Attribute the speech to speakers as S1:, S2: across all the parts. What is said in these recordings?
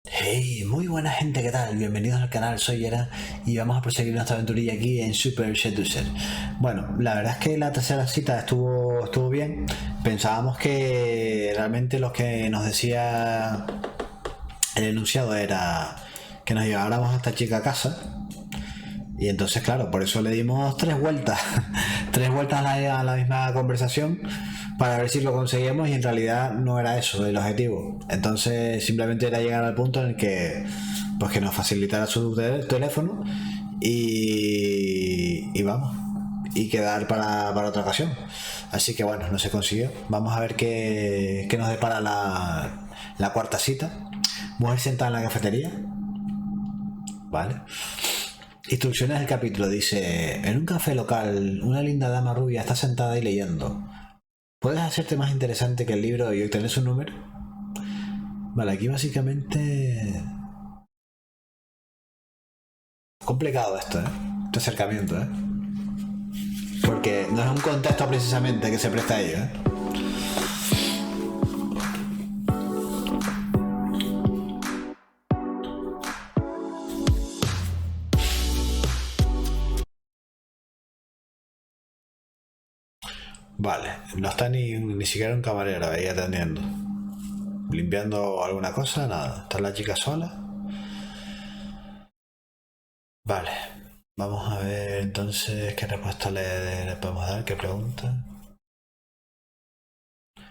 S1: Hey, muy buena gente, ¿qué tal? Bienvenidos al canal, soy Yera y vamos a proseguir nuestra aventurilla aquí en Seducer. Bueno, la verdad es que la tercera cita estuvo bien. Pensábamos que realmente lo que nos decía el enunciado era que nos lleváramos a esta chica a casa. Y entonces, claro, por eso le dimos tres vueltas, tres vueltas a la misma conversación para ver si lo conseguíamos y en realidad no era eso el objetivo. Entonces simplemente era llegar al punto en el que, pues que nos facilitara su teléfono y vamos, y quedar para otra ocasión. Así que bueno, no se consiguió. Vamos a ver qué nos depara la cuarta cita. Mujer sentada en la cafetería. Vale. Instrucciones del capítulo dice: en un café local, una linda dama rubia está sentada y leyendo. ¿Puedes hacerte más interesante que el libro y obtener su número? Vale, aquí básicamente... complicado esto, este acercamiento, porque no es un contexto precisamente que se presta a ello, Vale, no está ni siquiera un camarero ahí atendiendo. Limpiando alguna cosa, nada. Está la chica sola. Vale, vamos a ver entonces qué respuesta le podemos dar, qué pregunta.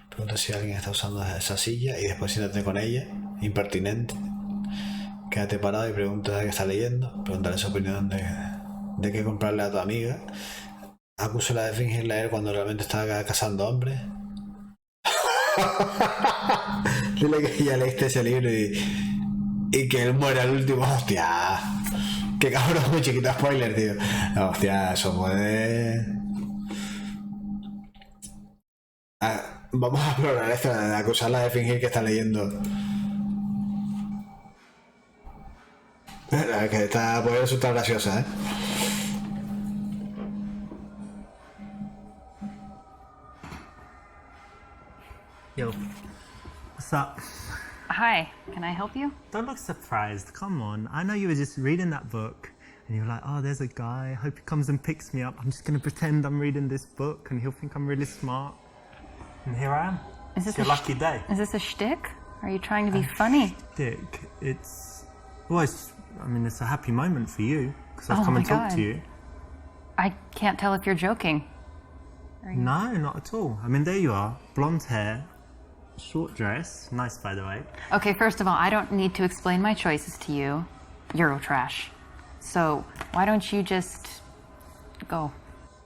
S1: Pregunta si alguien está usando esa silla y después siéntate con ella. Impertinente. Quédate parado y pregunta qué está leyendo. Pregúntale su opinión de qué comprarle a tu amiga. Acúsala de fingir leer cuando realmente estaba cazando hombres. Dile que ya leíste ese libro y que él muera al último. Hostia, qué cabrón, muy chiquito spoiler, tío. Hostia, eso puede... vamos a explorar esto de acusarla de fingir que está leyendo. La que puede resultar graciosa,
S2: Yo, what's up?
S3: Hi, can I help you?
S2: Don't look surprised, come on. I know you were just reading that book and you're like, oh, there's a guy, I hope he comes and picks me up. I'm just gonna pretend I'm reading this book and he'll think I'm really smart. And here I am. It's your lucky day.
S3: Is this a shtick? Are you trying to be funny?
S2: Dick, it's a happy moment for you because I've
S3: Oh
S2: come
S3: my
S2: and talked
S3: God.
S2: to you.
S3: I can't tell if you're joking.
S2: No, not at all. I mean, there you are, blonde hair, short dress, nice by the way.
S3: Okay, first of all, I don't need to explain my choices to you. Eurotrash. So, why don't you just go?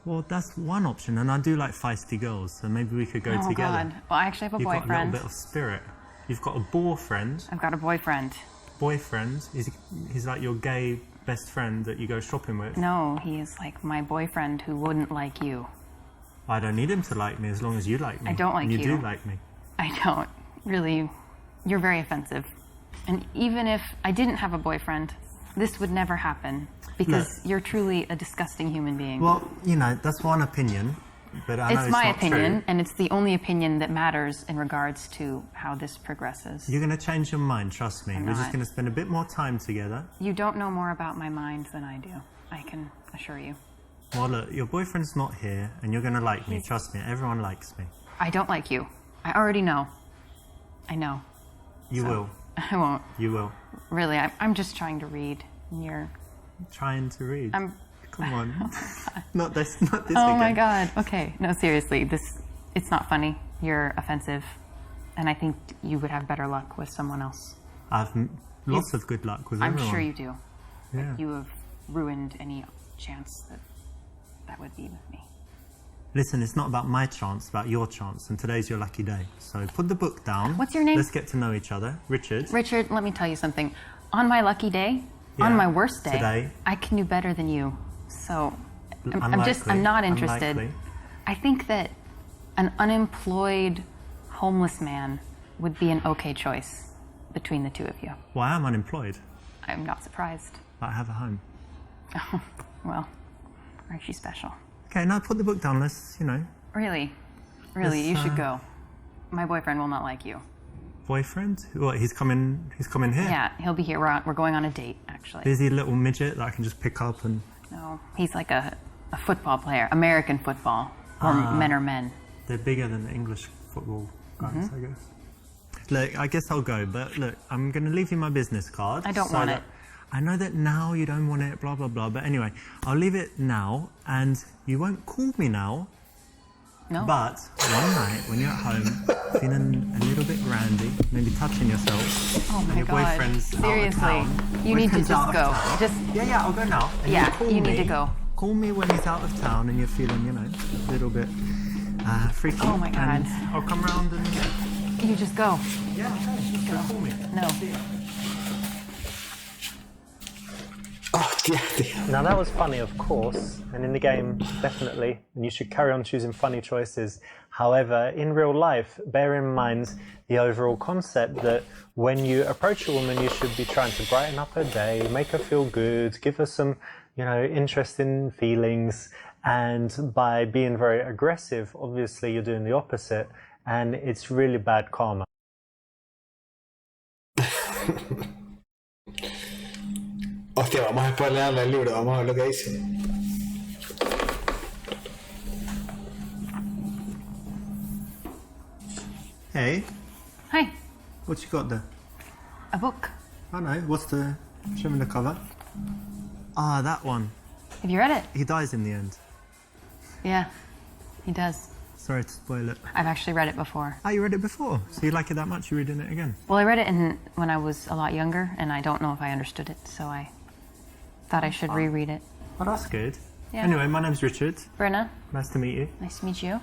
S2: Well, that's one option, and I do like feisty girls, so maybe we could go
S3: Oh
S2: together.
S3: God. Well, I actually have a
S2: You've got a
S3: boyfriend.
S2: little bit of spirit. You've got a boyfriend.
S3: I've got a boyfriend.
S2: Boyfriend? He's like your gay best friend that you go shopping with.
S3: No, he is like my boyfriend who wouldn't like you.
S2: I don't need him to like me as long as you like me.
S3: I don't like
S2: and
S3: you.
S2: You do like me.
S3: I don't. Really, you're very offensive. And even if I didn't have a boyfriend, this would never happen. Because you're truly a disgusting human being.
S2: Well, you know, that's one opinion, but I know
S3: It's my
S2: not
S3: opinion,
S2: true.
S3: and it's the only opinion that matters in regards to how this progresses.
S2: You're going to change your mind, trust me.
S3: I'm
S2: We're just
S3: not.
S2: going to spend a bit more time together.
S3: You don't know more about my mind than I do. I can assure you.
S2: Well, look, your boyfriend's not here, and you're going to like me. Trust me, everyone likes me.
S3: I don't like you. I already know. I know.
S2: You will.
S3: I won't.
S2: You will.
S3: Really, I'm just trying to read. And you're...
S2: Trying to read. Come on.
S3: Oh
S2: not this
S3: Oh
S2: again.
S3: my God. Okay. No, seriously, it's not funny. You're offensive. And I think you would have better luck with someone else.
S2: I've lots of good luck with everyone.
S3: I'm sure you do.
S2: Yeah.
S3: You have ruined any chance that would be with me.
S2: Listen, it's not about my chance, it's about your chance, and today's your lucky day. So put the book down.
S3: What's your name?
S2: Let's get to know each other. Richard.
S3: Richard, let me tell you something. On my lucky day,
S2: Yeah,
S3: on my worst day,
S2: today.
S3: I can do better than you. So I'm
S2: Unlikely,
S3: not interested.
S2: unlikely.
S3: I think that an unemployed homeless man would be an okay choice between the two of you.
S2: Well, I am unemployed,
S3: I'm not surprised.
S2: but I have a home.
S3: Oh, well, aren't you special?
S2: Okay, now put the book down. Let's,
S3: Really,
S2: Let's,
S3: you should go. My boyfriend will not like you.
S2: boyfriend? What, he's coming here?
S3: Yeah, he'll be here. We're going on a date, actually.
S2: Is he a little midget that I can just pick up and...
S3: No, he's like a football player, American football, or men are men.
S2: They're bigger than the English football guys, I guess. Look, I guess I'll go, but look, I'm going to leave you my business card.
S3: I don't want it.
S2: I know that now you don't want it, blah, blah, blah, but anyway, I'll leave it now, and you won't call me now.
S3: No.
S2: But one night when you're at home, feeling a little bit randy, maybe touching yourself,
S3: Oh my
S2: and your
S3: God.
S2: boyfriend's
S3: Seriously,
S2: out of town.
S3: you need to
S2: Boyfriend's
S3: just
S2: out of
S3: go.
S2: town.
S3: Just
S2: Yeah, I'll go now. And
S3: Yeah,
S2: call
S3: you need
S2: me.
S3: to go.
S2: Call me when he's out of town and you're feeling, you know, a little bit freaky.
S3: Oh my God.
S2: And I'll come round and...
S3: you just go.
S2: Yeah, okay. Just go. Call me.
S3: No.
S1: Oh, tío.
S2: Now that was funny, of course, and in the game, definitely, and you should carry on choosing funny choices. However, in real life, bear in mind the overall concept that when you approach a woman, you should be trying to brighten up her day, make her feel good, give her some, you know, interesting feelings, and by being very aggressive, obviously you're doing the opposite, and it's really bad karma.
S1: Hostia, vamos a spoilearle el libro, vamos a ver lo que dice.
S2: Hey,
S3: Hi,
S2: what you got there?
S3: a book.
S2: I know, what's the... show me the cover. Ah, that one.
S3: Have you read it?
S2: He dies in the end.
S3: Yeah, he does.
S2: Sorry to spoil it.
S3: I've actually read it before.
S2: Ah, you read it before? So you like it that much, you're reading it again?
S3: Well, I read it when I was a lot younger, and I don't know if I understood it, so I thought I should reread it.
S2: Oh, that's good.
S3: Yeah.
S2: Anyway, my name's Richard.
S3: Brenna,
S2: Nice to meet you.
S3: nice to meet you.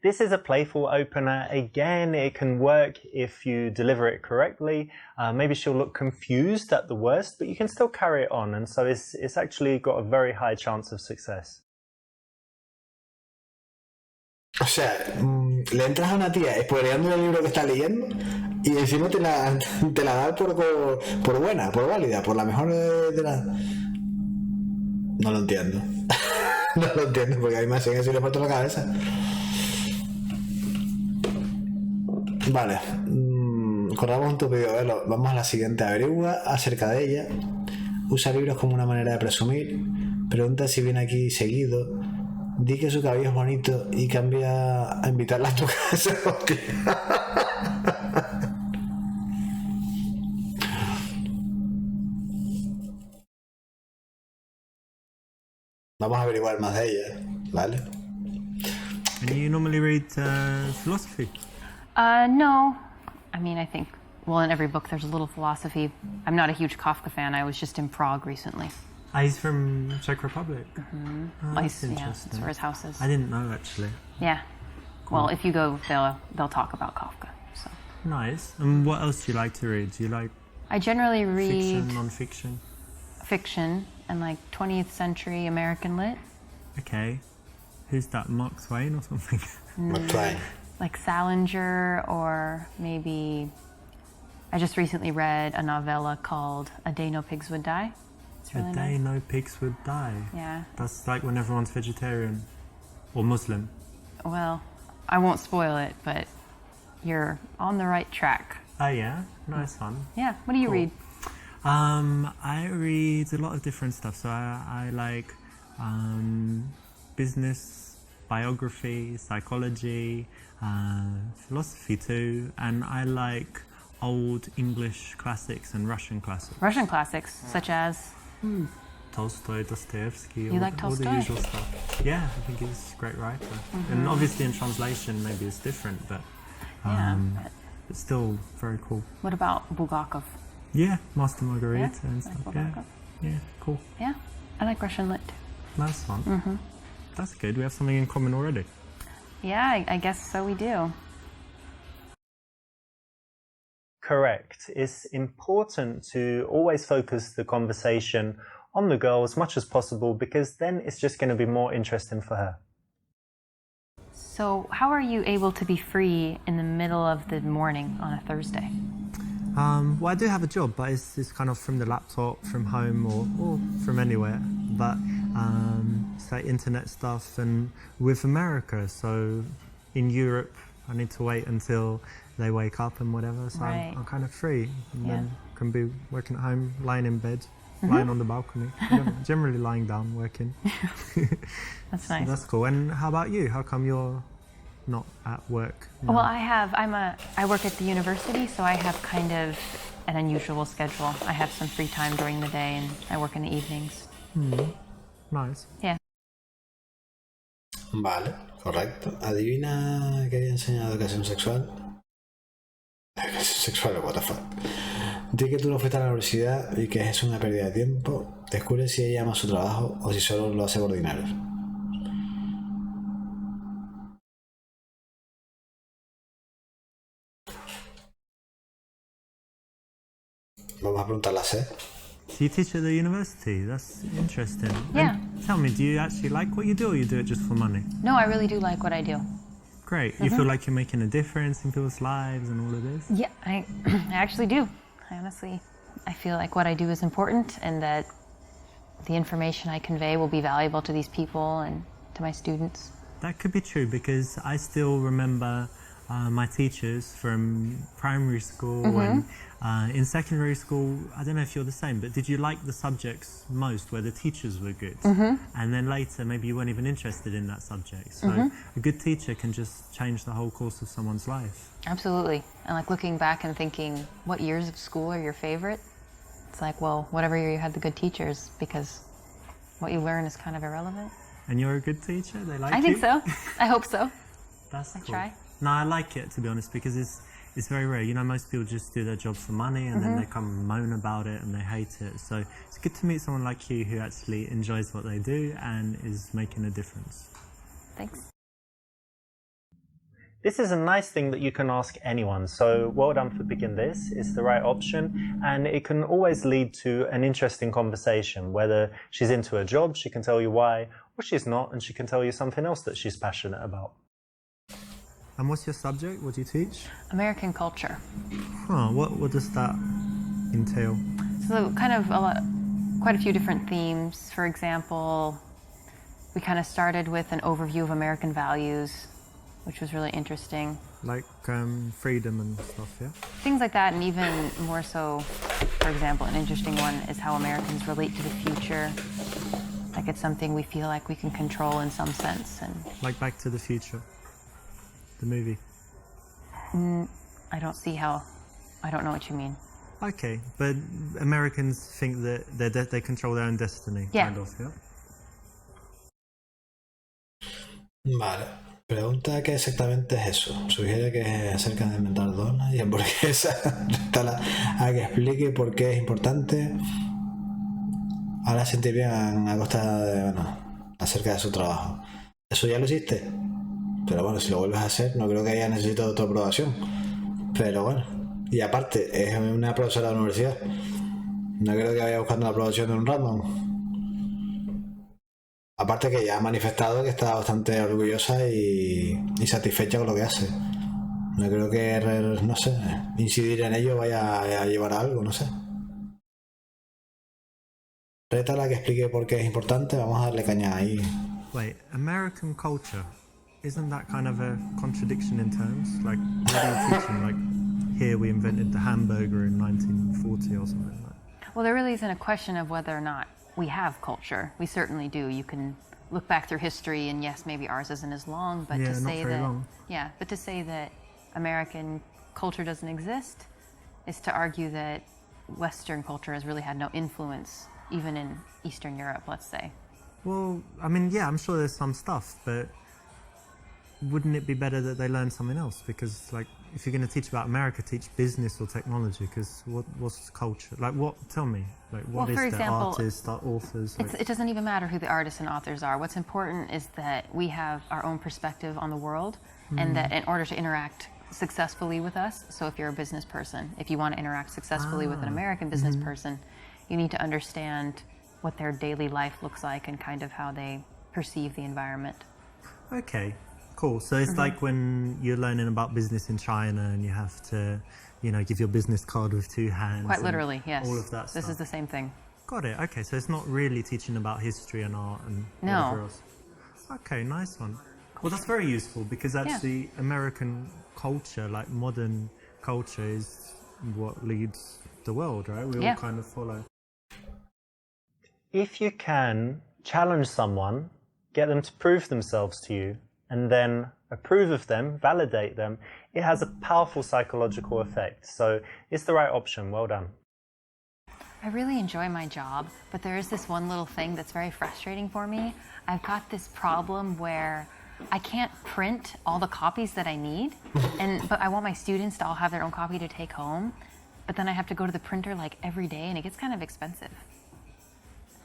S2: This is a playful opener. Again, it can work if you deliver it correctly. Maybe she'll look confused at the worst, but you can still carry it on. And so it's actually got a very high chance of success.
S1: O sea, le entras a una tía spoileando el libro que está leyendo y encima te la da por buena, por válida, por la mejor de la... No lo entiendo. No lo entiendo porque a mí me hacen eso y le parto la cabeza. Vale, corramos un tupido velo. Vamos a la siguiente. Averigua acerca de ella. Usa libros como una manera de presumir. Pregunta si viene aquí seguido. Di que su cabello es bonito y cambia a invitarla a tu casa. Vamos a averiguar más de ella, ¿vale?
S2: And you normally read philosophy?
S3: No. I mean, I think, well, in every book there's a little philosophy. I'm not a huge Kafka fan. I was just in Prague recently.
S2: Ah, he's from Czech Republic.
S3: Mm-hmm.
S2: Oh, that's
S3: Yeah,
S2: interesting.
S3: that's where his house is.
S2: I didn't know, actually.
S3: Yeah. Well, if you go, they'll talk about Kafka. So
S2: Nice. And what else do you like to read? Do you like
S3: I generally read
S2: fiction, non-fiction?
S3: fiction and like 20th century American lit,
S2: Okay. Who's that, Mark Twain or something?
S1: Mark Twain.
S3: like Salinger, or maybe I just recently read a novella called A Day No Pigs Would Die. It's really
S2: A Day
S3: nice.
S2: No Pigs Would Die.
S3: Yeah.
S2: That's like when everyone's vegetarian or Muslim.
S3: Well, I won't spoil it, but you're on the right track.
S2: Oh yeah, nice one.
S3: Yeah. What do you
S2: Cool.
S3: read?
S2: I read a lot of different stuff. So I like business, biography, psychology, philosophy too, and I like old English classics and Russian classics.
S3: Russian classics, such as
S2: Tolstoy, Dostoevsky,
S3: You like
S2: all the
S3: Tolstoy?
S2: usual stuff. Yeah, I think he's a great writer. And obviously in translation maybe it's different, but
S3: yeah.
S2: it's still very cool.
S3: What about Bulgakov?
S2: Yeah, Master Margarita
S3: Yeah,
S2: and
S3: like
S2: stuff.
S3: Bulgakov.
S2: Yeah, cool.
S3: Yeah, I like Russian lit.
S2: Nice one. That's good. We have something in common already.
S3: Yeah, I guess so. We do.
S2: Correct. It's important to always focus the conversation on the girl as much as possible, because then it's just going to be more interesting for her.
S3: So, how are you able to be free in the middle of the morning on a Thursday?
S2: Well, I do have a job, but it's kind of from the laptop, from home, or from anywhere. But it's like internet stuff, and with America, so in Europe, I need to wait until they wake up and whatever, so
S3: Right.
S2: I'm kind of free. And
S3: Yeah.
S2: then can be working at home, lying in bed, lying on the balcony, generally lying down, working.
S3: That's
S2: So
S3: nice.
S2: that's cool. And how about you? How come you're not at work now?
S3: Well, I work at the university, so I have kind of an unusual schedule. I have some free time during the day and I work in the evenings.
S2: Nice.
S3: Yeah.
S1: Vale, correcto. Adivina qué había enseñado educación sexual. Educación sexual, what the fuck. Di que tú no fuiste a la universidad y que es una pérdida de tiempo. Descubre si ella ama su trabajo o si solo lo hace por dinero. Vamos a preguntarle a C.
S2: So you teach at the university? That's interesting.
S3: Yeah.
S2: And tell me, do you actually like what you do or you do it just for money?
S3: No, I really do like what I do.
S2: Great. You feel like you're making a difference in people's lives and all of this?
S3: Yeah, I actually do. I feel like what I do is important and that the information I convey will be valuable to these people and to my students.
S2: That could be true because I still remember my teachers from primary school and in secondary school. I don't know if you're the same, but did you like the subjects most where the teachers were good? And then later maybe you weren't even interested in that subject. So a good teacher can just change the whole course of someone's life.
S3: Absolutely. And like looking back and thinking, what years of school are your favorite? It's like, well, whatever year you had the good teachers, because what you learn is kind of irrelevant.
S2: And you're a good teacher? They like you?
S3: I think so. I hope so.
S2: That's cool.
S3: Try.
S2: No, I like it, to be honest, because it's very rare. You know, most people just do their job for money and then they come and moan about it and they hate it. So it's good to meet someone like you who actually enjoys what they do and is making a difference.
S3: Thanks.
S2: This is a nice thing that you can ask anyone, so well done for picking this. It's the right option, and it can always lead to an interesting conversation. Whether she's into her job, she can tell you why, or she's not, and she can tell you something else that she's passionate about. And what's your subject? What do you teach?
S3: American culture.
S2: What does that entail?
S3: So kind of quite a few different themes. For example, we kind of started with an overview of American values, which was really interesting.
S2: Like freedom and stuff, yeah?
S3: Things like that, and even more so, for example, an interesting one is how Americans relate to the future. Like it's something we feel like we can control in some sense. And
S2: Like Back to the Future, the movie.
S3: I don't know what you mean.
S2: Okay, but Americans think that they control their own destiny,
S3: Yeah.
S2: kind of, yeah?
S1: Vale. Pregunta qué exactamente es eso. Sugiere que es acerca de inventar donas y hamburguesas. A que explique por qué es importante. Ahora sentir bien a costa de, bueno, acerca de su trabajo. Eso ya lo hiciste. Pero bueno, si lo vuelves a hacer, no creo que haya necesitado tu aprobación. Pero bueno. Y aparte, es una profesora de la universidad. No creo que vaya buscando la aprobación de un random. Aparte que ya ha manifestado que está bastante orgullosa y satisfecha con lo que hace. No creo que, no sé, incidir en ello vaya a llevar a algo, no sé. Rétala que explique por qué es importante, vamos a darle caña ahí.
S2: Wait, American culture, isn't that kind of a contradiction in terms? Like, what are you teaching? Like, here we invented the hamburger in 1940 or something like that.
S3: Well, there really isn't a question of whether or not we have culture. We certainly do. You can look back through history, and yes, maybe ours isn't as long, but
S2: Yeah,
S3: to
S2: not
S3: say
S2: very
S3: that
S2: long.
S3: but to say that American culture doesn't exist is to argue that Western culture has really had no influence, even in Eastern Europe, let's say.
S2: Well, I mean, yeah, I'm sure there's some stuff, but wouldn't it be better that they learn something else? Because, like, if you're going to teach about America, teach business or technology, because what's culture? Like, what? Tell me. Like, what
S3: Well,
S2: is
S3: for
S2: the
S3: example,
S2: artists, the authors? Like,
S3: It doesn't even matter who the artists and authors are. What's important is that we have our own perspective on the world, and that in order to interact successfully with us, so if you're a business person, if you want to interact successfully with an American business person, you need to understand what their daily life looks like and kind of how they perceive the environment.
S2: okay, cool. So it's like when you're learning about business in China and you have to, you know, give your business card with two hands.
S3: Quite
S2: and
S3: literally, yes.
S2: All of that stuff.
S3: This is the same thing.
S2: Got it. Okay, so it's not really teaching about history and art and
S3: No.
S2: whatever else. Okay, nice one. Well, that's very useful because
S3: Yeah.
S2: actually American culture, like modern culture, is what leads the world, right? We
S3: Yeah.
S2: all kind of follow. If you can challenge someone, get them to prove themselves to you, and then approve of them, validate them, it has a powerful psychological effect. So it's the right option. Well done.
S3: I really enjoy my job, but there is this one little thing that's very frustrating for me. I've got this problem where I can't print all the copies that I need, but I want my students to all have their own copy to take home, but then I have to go to the printer like every day and it gets kind of expensive.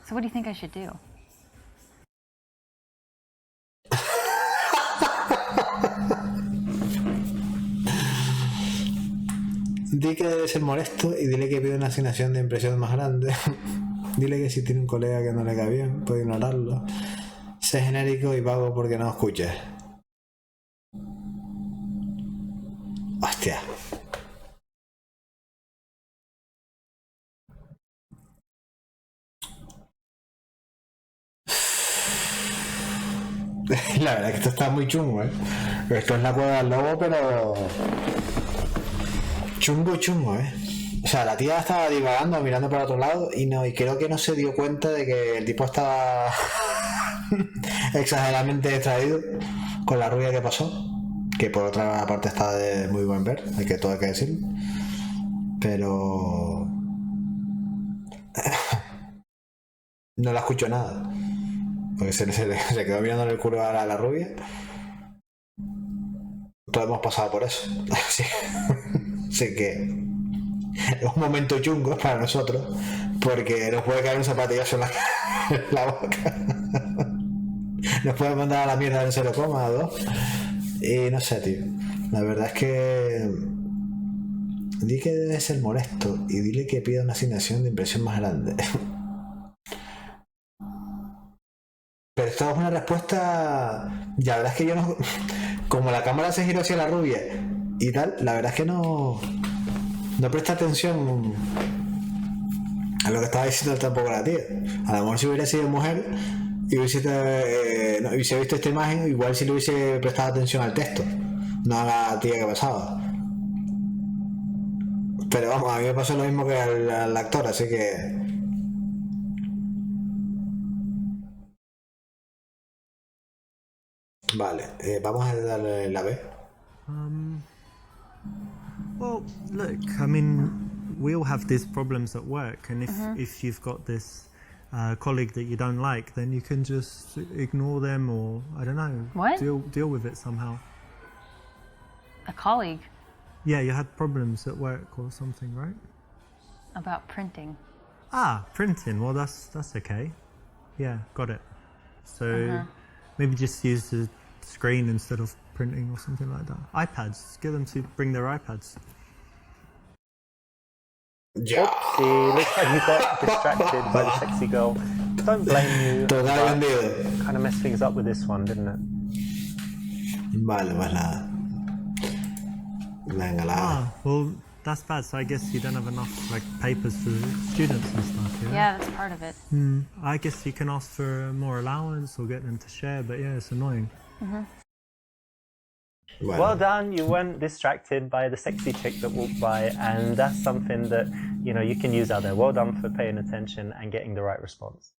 S3: So what do you think I should do?
S1: Di que debe ser molesto y dile que pide una asignación de impresión más grande. Dile que si tiene un colega que no le cae bien, puede ignorarlo. Sé genérico y vago porque no escuches. Hostia. La verdad es que esto está muy chungo, ¿eh? Esto es la cueva del lobo, pero... Chungo, ¿eh? O sea, la tía estaba divagando, mirando para otro lado y creo que no se dio cuenta de que el tipo estaba exageradamente distraído con la rubia que pasó, que por otra parte está de muy buen ver, todo hay que decirlo, pero no la escuchó nada, porque se quedó mirando el culo a la rubia. Todos hemos pasado por eso. Así que es un momento chungo para nosotros, porque nos puede caer un zapatillazo en la boca. Nos puede mandar a la mierda en 0,2. Y no sé, tío. La verdad es que... Di que debe ser molesto y dile que pida una asignación de impresión más grande. Pero esto es una respuesta... La verdad es que yo no... Como la cámara se giró hacia la rubia y tal, la verdad es que no presta atención a lo que estaba diciendo tampoco la tía. A lo mejor si hubiera sido mujer y hubiese visto esta imagen, igual si le hubiese prestado atención al texto, no a la tía que pasaba. Pero vamos, a mí me pasó lo mismo que al actor, así que... Vale, vamos a darle la B.
S2: Well, look, I mean, we all have these problems at work, and if you've got this colleague that you don't like, then you can just ignore them, or I don't know,
S3: What?
S2: deal with it somehow.
S3: A colleague
S2: Yeah, you had problems at work or something, right?
S3: about printing.
S2: Ah, printing. Well, that's okay. Yeah, got it. So maybe just use the screen instead of printing or something like that. iPads. Get them to bring their iPads.
S1: Ya.
S2: Oopsie, looks like you got distracted by the sexy girl. Don't blame you.
S1: Total vendido.
S2: Kind of messed things up with this one, didn't it?
S1: Vale, pues nada. Venga, la...
S2: Ah, well, that's bad. So I guess you don't have enough like papers for students and stuff. Yeah.
S3: Yeah, that's part of it.
S2: I guess you can ask for more allowance or get them to share, but yeah, it's annoying.
S1: Bueno.
S2: Well done. You weren't distracted by the sexy chick that walked by, and that's something that you can use out there. Well done for paying attention and getting the right response.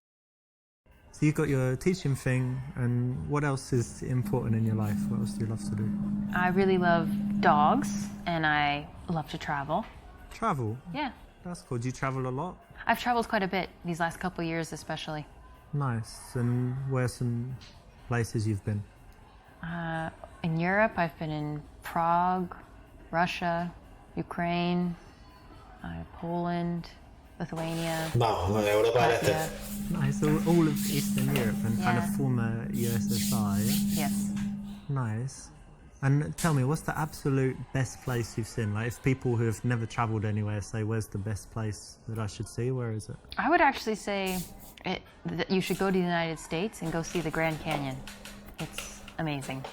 S2: So you've got your teaching thing, and what else is important in your life? What else do you love to do?
S3: I really love dogs and I love to travel.
S2: Travel.
S3: Yeah.
S2: That's cool. Do you travel a lot?
S3: I've traveled quite a bit these last couple of years especially.
S2: Nice. And where's some places you've been?
S3: In Europe, I've been in Prague, Russia, Ukraine, Poland, Lithuania.
S1: No, de Europa del Este.
S3: Latvia.
S2: Nice. So all of Eastern Europe and kind of
S3: Yeah.
S2: former USSR, yeah?
S3: Yes.
S2: Nice. And tell me, what's the absolute best place you've seen? Like, if people who have never travelled anywhere say, where's the best place that I should see, where is it?
S3: I would actually say that you should go to the United States and go see the Grand Canyon. It's amazing.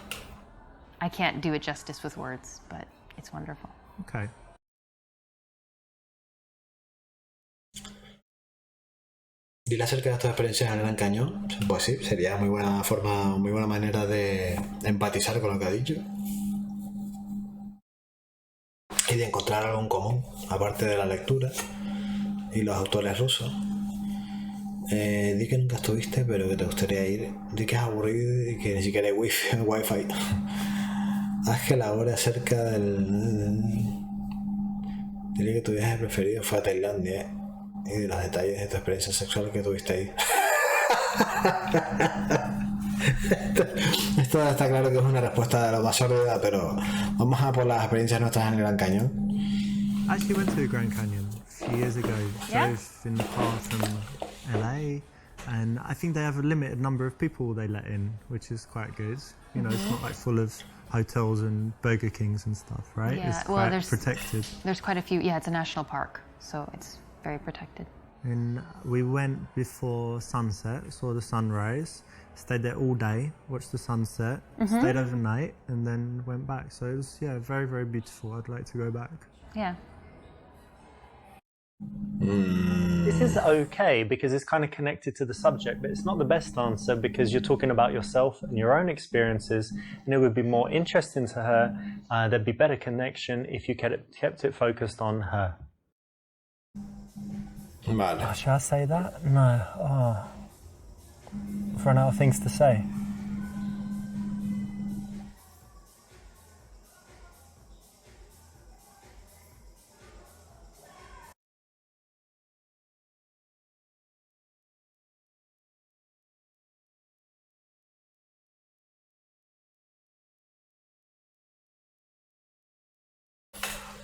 S3: I can't do it justice with words, but it's wonderful.
S2: Okay.
S1: Dile acerca de tus experiencias en el Gran Cañón. Pues sí, sería muy buena forma, muy buena manera de empatizar con lo que ha dicho. Y de encontrar algo en común, aparte de la lectura y los autores rusos. Di que nunca estuviste, pero que te gustaría ir. Di que es aburrido y que ni siquiera hay wifi. Haz que la hora cerca del... Dile que tu viaje preferido fue a Tailandia y de los detalles de tu experiencia sexual que tuviste ahí. Esto está claro que es una respuesta de lo más sórdida, pero vamos a por las experiencias nuestras en el Gran Cañón.
S2: I actually went to the Grand Canyon a few years ago.
S3: Yeah?
S2: Drove in the car from LA, and I think they have a limited number of people they let in, which is quite good. You know, it's not like full of hotels and Burger Kings and stuff, right?
S3: Yeah,
S2: It's
S3: well,
S2: quite protected.
S3: There's quite a few. Yeah, it's a national park, so it's very protected.
S2: And we went before sunset, saw the sunrise, stayed there all day, watched the sunset, stayed overnight, and then went back. So it was, yeah, very, very beautiful. I'd like to go back.
S3: Yeah.
S4: This is okay because it's kind of connected to the subject, but it's not the best answer because you're talking about yourself and your own experiences, and it would be more interesting to her. There'd be better connection if you kept it focused on her.
S1: Vale.
S4: Oh, should I say that? No. Oh. I've run out of things to say.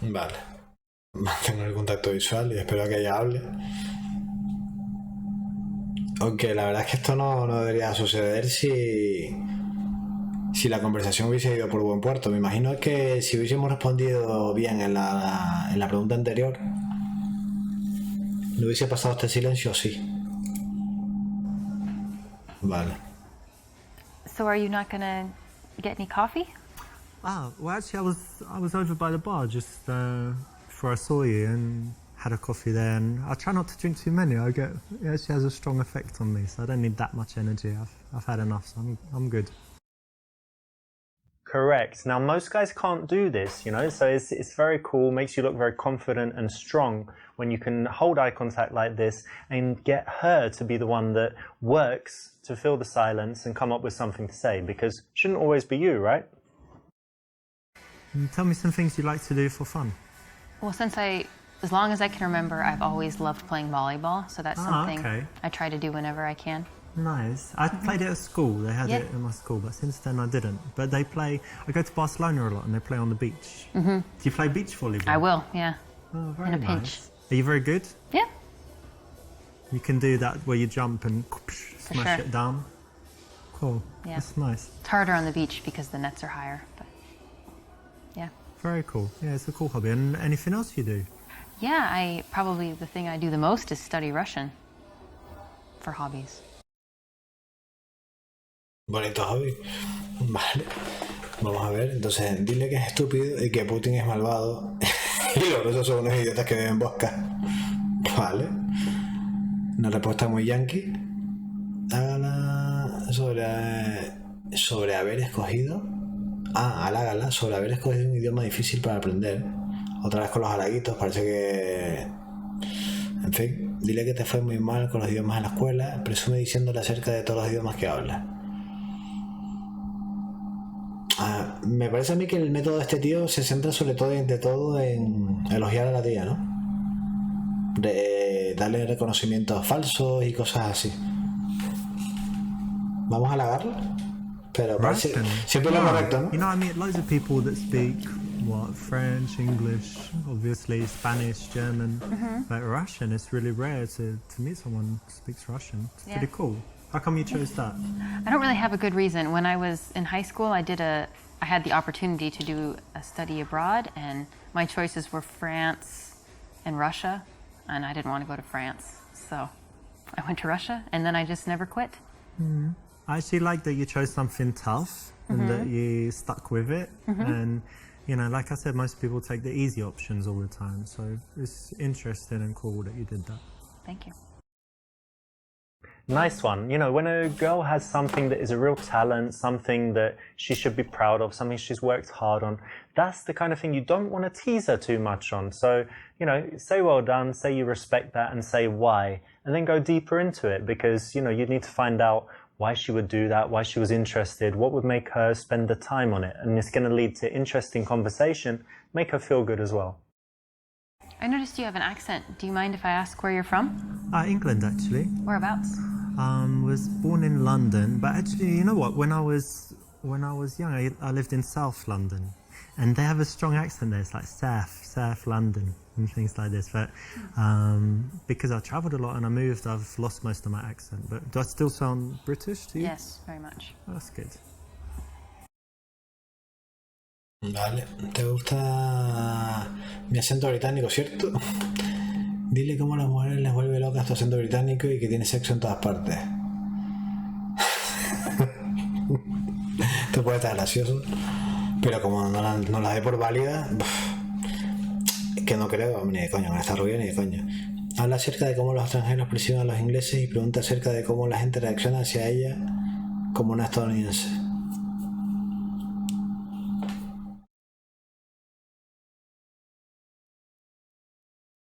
S1: Vale. Mantengo el contacto visual y espero que ella hable. Aunque la verdad es que esto no debería suceder si la conversación hubiese ido por buen puerto. Me imagino que si hubiésemos respondido bien en la pregunta anterior, ¿no hubiese pasado este silencio? Sí. Vale.
S3: So are you not gonna get any coffee?
S2: Ah, well, actually, I was over by the bar just before I saw you and had a coffee there. And I try not to drink too many. It actually has a strong effect on me, so I don't need that much energy. I've had enough, so I'm good.
S4: Correct. Now, most guys can't do this, you know, so it's very cool, makes you look very confident and strong when you can hold eye contact like this and get her to be the one that works to fill the silence and come up with something to say, because it shouldn't always be you, right?
S2: And tell me some things you like to do for fun.
S3: Well, as long as I can remember, I've always loved playing volleyball, so that's something
S2: okay.
S3: I try to do whenever I can.
S2: Nice. I played it at school. They had it in my school, but since then I didn't. But I go to Barcelona a lot and they play on the beach. Do you play beach volleyball?
S3: I will, yeah.
S2: Oh, very
S3: in a
S2: nice.
S3: pinch.
S2: Are you very good?
S3: Yeah.
S2: You can do that where you jump and smash
S3: sure.
S2: it down. Cool.
S3: Yeah.
S2: That's nice.
S3: It's harder on the beach because the nets are higher, but yeah.
S2: Very cool. Yeah, it's a cool hobby. And anything else you do?
S3: Yeah, probably the thing I do the most is study Russian for hobbies.
S1: Bonito hobby. Vale. Vamos a ver. Entonces, dile que es estúpido y que Putin es malvado. Y los rusos son unos idiotas que beben vodka. Vale. Una respuesta muy yankee. Hágala sobre haber escogido. Halágala sobre haber escogido un idioma difícil para aprender. Otra vez con los halaguitos, parece que... En fin, dile que te fue muy mal con los idiomas en la escuela. Presume diciéndole acerca de todos los idiomas que hablas. Me parece a mí que el método de este tío se centra sobre todo en elogiar a la tía, ¿no? De darle reconocimientos falsos y cosas así. ¿Vamos a halagarlo? Pero parece siempre lo correcto, ¿no?
S2: You know, I meet loads of people that speak French, English, obviously Spanish, German, but Russian. It's really rare to meet someone who speaks Russian. It's pretty cool. How come you chose that?
S3: I don't really have a good reason. When I was in high school, I had the opportunity to do a study abroad, and my choices were France and Russia, and I didn't want to go to France, so I went to Russia, and then I just never quit.
S2: I actually like that you chose something tough and that you stuck with it. And, you know, like I said, most people take the easy options all the time. So it's interesting and cool that you did that.
S3: Thank you.
S4: Nice one. You know, when a girl has something that is a real talent, something that she should be proud of, something she's worked hard on, that's the kind of thing you don't want to tease her too much on. So, you know, say well done, say you respect that, and say why, and then go deeper into it, because, you know, you need to find out why she would do that, why she was interested, what would make her spend the time on it. And it's going to lead to interesting conversation, make her feel good as well.
S3: I noticed you have an accent. Do you mind if I ask where you're from?
S2: England, actually.
S3: Whereabouts?
S2: Was born in London, but actually, you know what? When I was young, I lived in South London, and they have a strong accent there. It's like South London and things like this. But because I travelled a lot and I moved, I've lost most of my accent. But do I still sound British to you?
S3: Yes, very much.
S2: Oh, that's good.
S1: Vale, ¿te gusta mi acento británico, cierto? Dile cómo a las mujeres les vuelve locas tu acento británico y que tiene sexo en todas partes. Esto puede estar gracioso, pero como no la dé por válida, es que no creo, ni de coño, con esta rubia ni de coño. Habla acerca de cómo los extranjeros presionan a los ingleses y pregunta acerca de cómo la gente reacciona hacia ella como una estadounidense.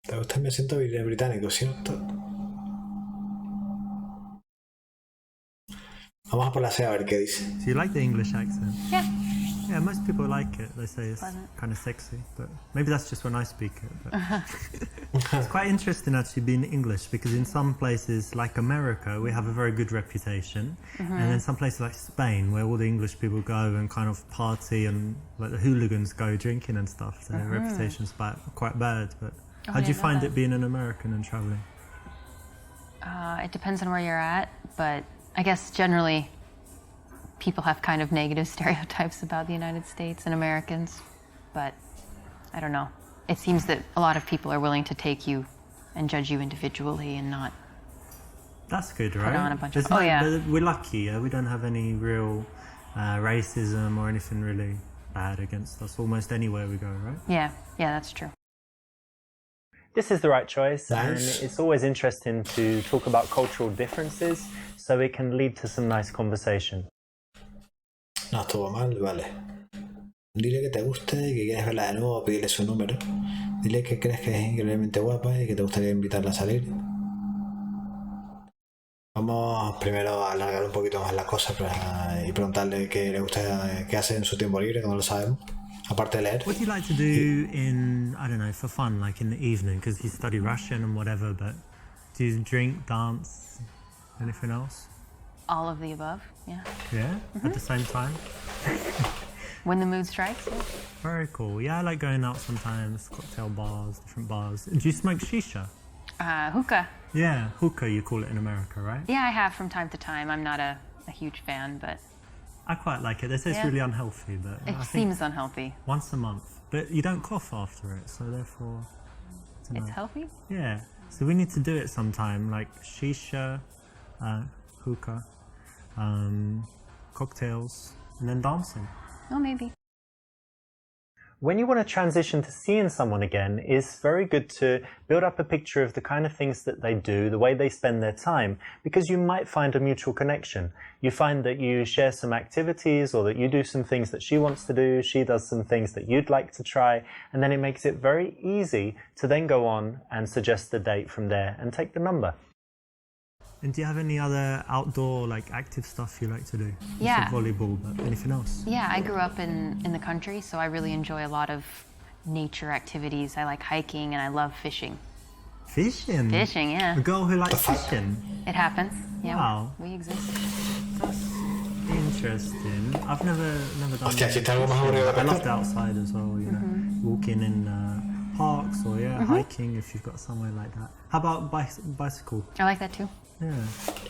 S1: ¿Te gusta mi acento británico, cierto? Vamos a por la C a ver qué dice.
S2: Do you like the English accent?
S3: Yeah.
S2: Yeah, most people like it. They say it's
S3: Pleasant.
S2: kind of sexy, but maybe that's just when I speak it. But it's quite interesting actually being English, because in some places like America, we have a very good reputation, and then some places like Spain, where all the English people go and kind of party and like the hooligans go drinking and stuff, so their reputation's quite bad. But
S3: Oh,
S2: how do you
S3: I didn't know
S2: find
S3: that.
S2: it being an American and traveling?
S3: It depends on where you're at, but I guess generally people have kind of negative stereotypes about the United States and Americans, but I don't know. It seems that a lot of people are willing to take you and judge you individually and not.
S2: That's good, right?
S3: on a bunch of-
S2: There's
S3: Oh,
S2: no-
S3: yeah.
S2: but we're lucky. We don't have any real racism or anything really bad against us almost anywhere we go, right?
S3: Yeah, that's true.
S4: This is the right choice,
S1: Nice.
S4: and it's always interesting to talk about cultural differences, so it can lead to some nice conversation.
S1: No estuvo mal, vale. Dile que te guste y que quieres verla de nuevo, pídele su número. Dile que crees que es increíblemente guapa y que te gustaría invitarla a salir. Vamos primero a alargar un poquito más la cosa y preguntarle qué le gusta, qué hace en su tiempo libre, que no lo sabemos. Aparte de leer.
S2: What do you like to do in, I don't know, for fun, like in the evening? Because you study Russian and whatever, but do you drink, dance, anything else?
S3: All of the above, yeah.
S2: Yeah? At the same time?
S3: When the mood strikes, yeah.
S2: Very cool. Yeah, I like going out sometimes, cocktail bars, different bars. Do you smoke shisha?
S3: Hookah.
S2: Yeah, hookah you call it in America, right?
S3: Yeah, I have from time to time. I'm not a huge fan, but
S2: I quite like it. They say it's
S3: Yeah.
S2: really unhealthy, but
S3: it
S2: I think
S3: seems unhealthy.
S2: once a month. But you don't cough after it, so therefore, I don't
S3: It's
S2: know.
S3: healthy?
S2: Yeah. So we need to do it sometime, like shisha, hookah, cocktails, and then dancing.
S3: Oh, maybe.
S4: When you want to transition to seeing someone again, it's very good to build up a picture of the kind of things that they do, the way they spend their time, because you might find a mutual connection. You find that you share some activities, or that you do some things that she wants to do, she does some things that you'd like to try, and then it makes it very easy to then go on and suggest the date from there and take the number.
S2: And do you have any other outdoor, like active stuff you like to do? You
S3: Yeah.
S2: said volleyball, but anything else?
S3: Yeah, I grew up in the country, so I really enjoy a lot of nature activities. I like hiking and I love fishing.
S2: Fishing?
S3: Fishing, yeah.
S2: A girl who likes
S1: The fuck?
S2: fishing?
S3: It happens. Yeah,
S2: Wow.
S3: we exist.
S2: That's interesting. I've never done
S1: Hostia,
S2: that.
S1: si está algo más aburrido de
S2: I loved
S1: pescar.
S2: outside as well, you know, walking in parks or hiking if you've got somewhere like that. How about bicycle?
S3: I like that too.
S2: Yeah.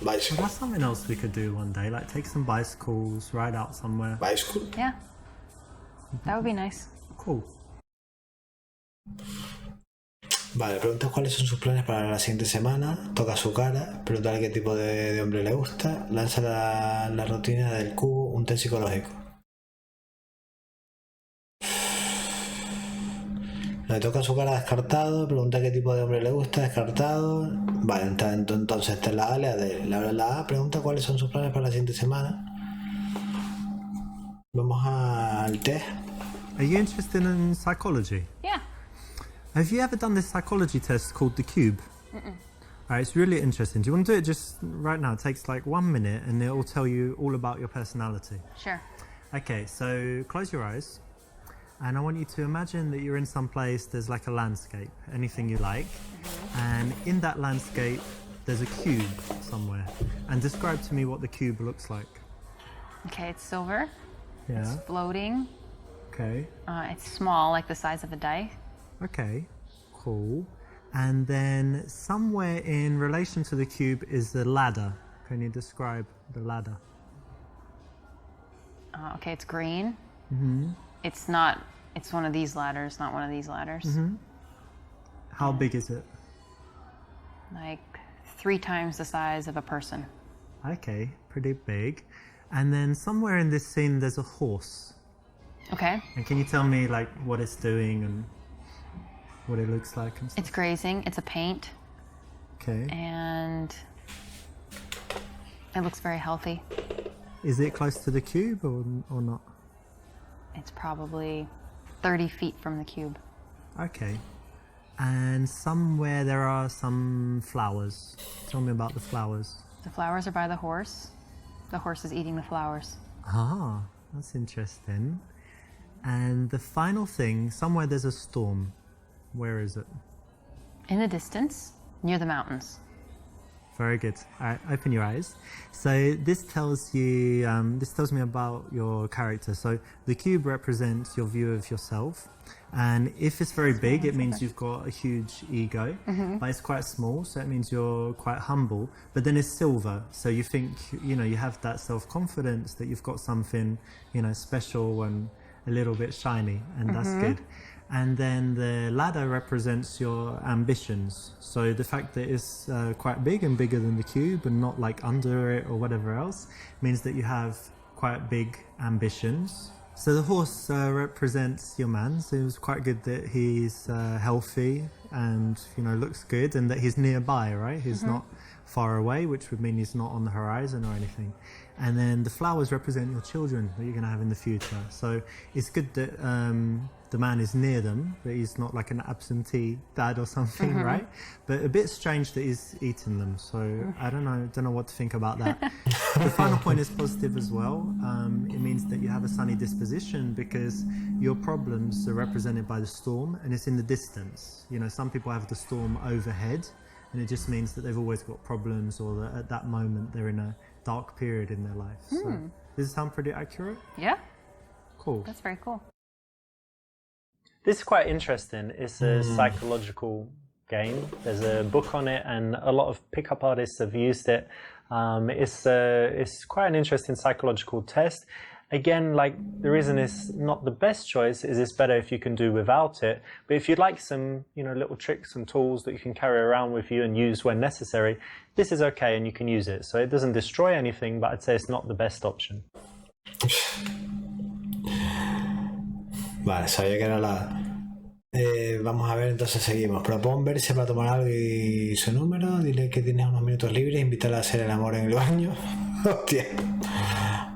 S1: Bicycle.
S2: Well, that's something else we could do one day, like take some bicycles, ride out somewhere.
S1: Bicycle.
S3: Yeah. That would be nice.
S2: Cool.
S1: Vale, pregunta cuáles son sus planes para la siguiente semana. Toca su cara, preguntarle qué tipo de hombre le gusta. Lanza la rutina del cubo, un test psicológico. Le toca su cara, descartado. Pregunta qué tipo de hombre le gusta, descartado. Vale, entonces esta es la A, le abre la A. Pregunta cuáles son sus planes para la siguiente semana. Vamos al test.
S2: Are you interested in psychology?
S3: Yeah.
S2: Have you ever done this psychology test called the cube? Alright, it's really interesting. Do you want to do it just right now? It takes like 1 minute and it will tell you all about your personality.
S3: Sure.
S2: Okay, so close your eyes and I want you to imagine that you're in some place, there's like a landscape, anything you like, and in that landscape there's a cube somewhere, and describe to me what the cube looks like.
S3: Okay, it's silver.
S2: Yeah.
S3: It's floating.
S2: Okay.
S3: It's small, like the size of a die.
S2: Okay, cool. And then somewhere in relation to the cube is the ladder. Can you describe the ladder?
S3: Okay, it's green. It's not. It's one of these ladders, not one of these ladders.
S2: How big is it?
S3: Like 3 times the size of a person.
S2: Okay, pretty big. And then somewhere in this scene there's a horse.
S3: Okay.
S2: And can you tell me like what it's doing and what it looks like and stuff?
S3: It's grazing. It's a paint,
S2: Okay.
S3: and it looks very healthy.
S2: Is it close to the cube or not?
S3: It's probably 30 feet from the cube.
S2: Okay. And somewhere there are some flowers. Tell me about the flowers.
S3: The flowers are by the horse. The horse is eating the flowers.
S2: Ah, that's interesting. And the final thing, somewhere there's a storm. Where is it?
S3: In the distance, near the mountains.
S2: Very good. All right, open your eyes. So this tells you, this tells me about your character. So the cube represents your view of yourself, and if it's very big, it means you've got a huge ego. But it's quite small, so it means you're quite humble. But then it's silver, so you think, you know, you have that self-confidence that you've got something, you know, special and a little bit shiny, and that's good. And then the ladder represents your ambitions. So the fact that it's quite big and bigger than the cube and not like under it or whatever else means that you have quite big ambitions. So the horse represents your man. So it was quite good that he's healthy and, you know, looks good, and that he's nearby, right? He's not far away, which would mean he's not on the horizon or anything. And then the flowers represent your children that you're going to have in the future. So it's good that the man is near them, that he's not like an absentee dad or something, right? But a bit strange that he's eating them. So I don't know what to think about that. The final point is positive as well. It means that you have a sunny disposition because your problems are represented by the storm, and it's in the distance. You know, some people have the storm overhead, and it just means that they've always got problems, or that at that moment they're in a dark period in their life. So does it sound pretty accurate?
S3: Yeah,
S2: Cool.
S3: that's very cool.
S4: This is quite interesting. It's a psychological game. There's a book on it, and a lot of pickup artists have used it. It's quite an interesting psychological test. Again, like, the reason it's not the best choice is it's better if you can do without it. But if you'd like some, you know, little tricks and tools that you can carry around with you and use when necessary, this is okay and you can use it. So it doesn't destroy anything, but I'd say it's not the best option.
S1: Vale, sabía que era la... vamos a ver, entonces seguimos. Propon verse para tomar algo y su número. Dile que tienes unos minutos libres. Invítala a hacer el amor en el baño. Hostia.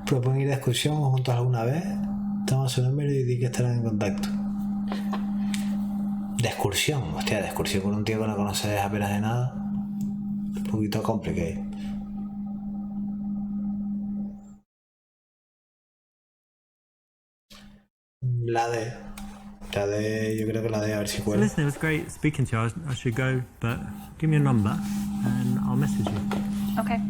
S1: Propon ir de excursión juntos alguna vez. Toma su número y di que estarán en contacto. De excursión. Hostia, de excursión con un tío que no conoces apenas de nada. Un poquito complicado. La D. Yo creo que la D, a ver si
S2: So
S1: cuela.
S2: listen, it was great speaking to you. I should go, but give me a number and I'll message you.
S3: Okay.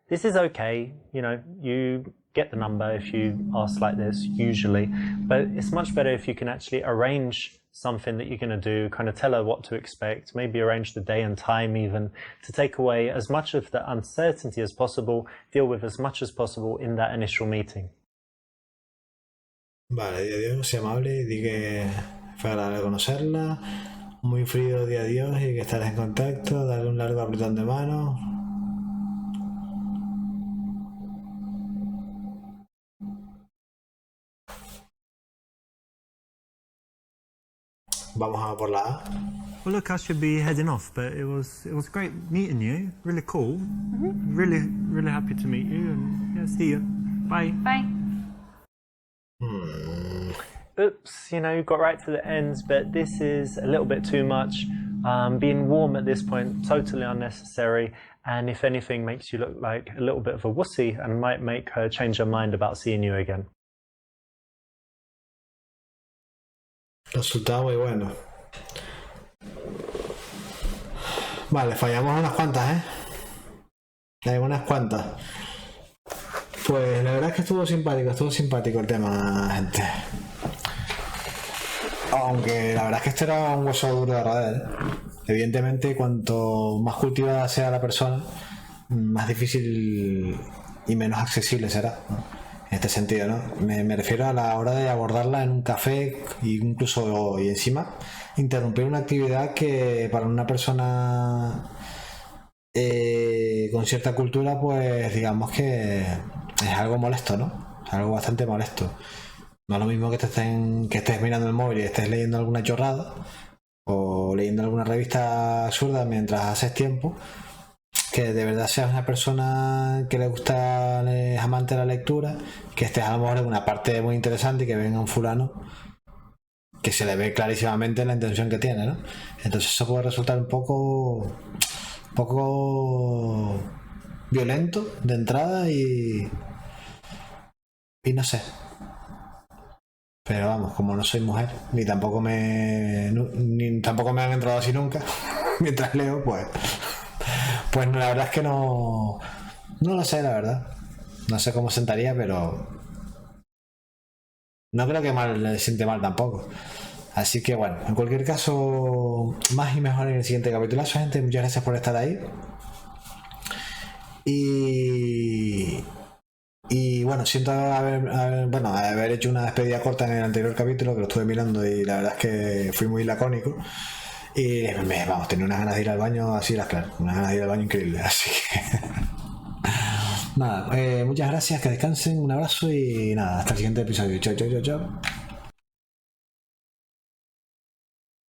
S4: This is okay, you know, you get the number if you ask like this, usually, but it's much better if you can actually arrange something that you're going to do, kind of tell her what to expect, maybe arrange the day and time even, to take away as much of the uncertainty as possible, deal with as much as possible in that initial meeting.
S1: Vale, di adiós, sea amable y di que fue agradable conocerla. Muy frío, di adiós y que estarás en contacto. Dale un largo apretón de mano. Vamos a por la A.
S2: Well, look, I should be heading off, but it was great meeting you. Really cool. Really happy to meet you, and yeah, see you. Bye.
S3: Bye.
S4: Oops, you know, you got right to the end, but this is a little bit too much. Being warm at this point, totally unnecessary, and if anything, makes you look like a little bit of a wussy and might make her change her mind about seeing you again.
S1: Resultado muy bueno. Vale, fallamos unas cuantas, ¿eh? Hay unas cuantas. Pues la verdad es que estuvo simpático el tema, gente. Aunque la verdad es que este era un hueso duro de roer, ¿eh? Evidentemente, cuanto más cultivada sea la persona, más difícil y menos accesible será, ¿no? En este sentido, ¿no? Me refiero a la hora de abordarla en un café e incluso y encima interrumpir una actividad que para una persona con cierta cultura, pues digamos que es algo molesto, ¿no? Es algo bastante molesto. No es lo mismo que estés mirando el móvil y estés leyendo alguna chorrada o leyendo alguna revista absurda mientras haces tiempo, que de verdad seas una persona que le gusta, es amante de la lectura, que estés a lo mejor en una parte muy interesante y que venga un fulano que se le ve clarísimamente la intención que tiene, ¿no? Entonces eso puede resultar un poco violento de entrada y no sé. Pero vamos, como no soy mujer, ni tampoco me han entrado así nunca, mientras leo, pues la verdad es que no lo sé, la verdad. No sé cómo sentaría, pero no creo que le siente mal tampoco. Así que bueno, en cualquier caso, más y mejor en el siguiente capítulo, gente. Muchas gracias por estar ahí. Y bueno, siento haber hecho una despedida corta en el anterior capítulo, que lo estuve mirando y la verdad es que fui muy lacónico. Y tenía unas ganas de ir al baño, así las claras, unas ganas de ir al baño increíbles, así que nada, muchas gracias, que descansen, un abrazo y nada, hasta el siguiente episodio. Chao.